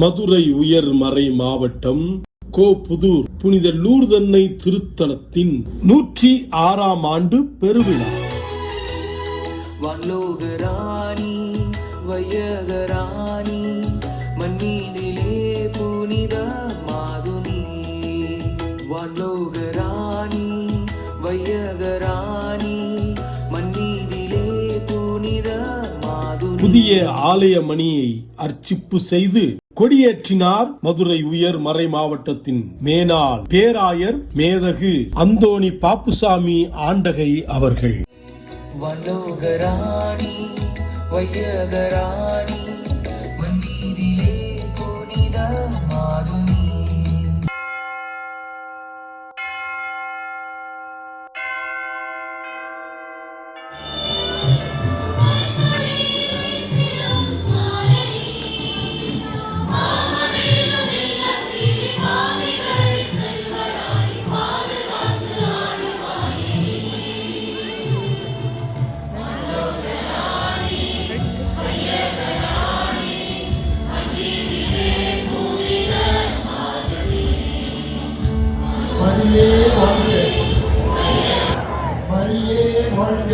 மதுரை உயர் மறை மாவட்டம் கோப்புதூர் புனித லூர்தன்னை திருத்தலத்தின் 106ஆம் ஆண்டு பெருவிழா. வல்லோகராணி வையகராணி மண்ணீதிலே புனித மாதுனி. வல்லோகராணி வையகராணி மண்ணீதிலே புனித மாதுனி. புதிய ஆலய மணியை அர்ச்சிப்பு செய்து கொடியேற்றினார் மதுரை உயர் மறை மாவட்டத்தின் மேனாள் பேராயர் மேதகு அந்தோணி பாப்புசாமி ஆண்டகை அவர்கள். வல்லோகராணி வையகராணி மண்ணீதிலே புனித மாதுனி. மரியே வாழ்க, மரியே வாழ்க.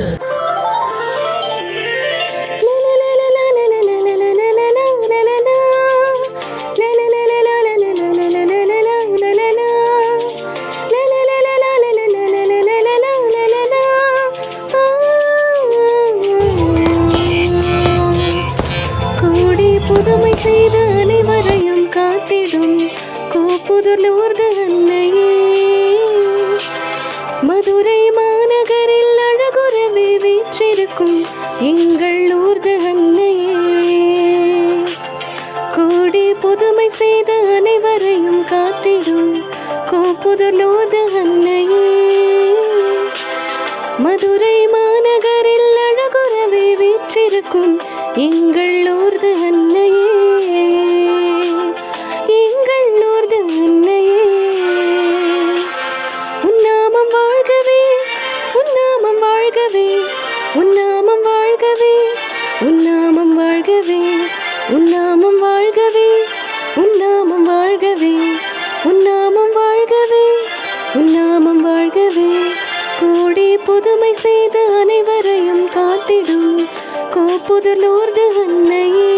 புதுமை செய்த அனைவரையும் காத்திடும் கோப்புதூர் லூர்து அன்னையே. மதுரை மாநகரில் அழகுறவே வீற்றிருக்கும் எங்கள் லூர்து அன்னையே. கோடி புதுமை செய்த அனைவரையும் காத்திடும் கோப்புதூர் லூர்து அன்னையே. மதுரை மாநகரில் அழகுறவே வீற்றிருக்கும் எங்கள் லூர்து அன்னையே. எங்கள் லூர்து அன்னையே. உன்னாமம் வாழ்கவே, உன்னாமம் வாழ்கவே, உன்னாமம் வாழ்கவே, உன்னாமம் வாழ்கவே, உன்னாமம் வாழ்கவே, உன்னாமம் வாழ்கவே, உன்னாமம் வாழ்கவே, உன்னாமம் வாழ்கவே. கோடி புதுமை செய்த அனைவரையும் காத்திடும் கோப்புதூர் லூர்து அன்னையே.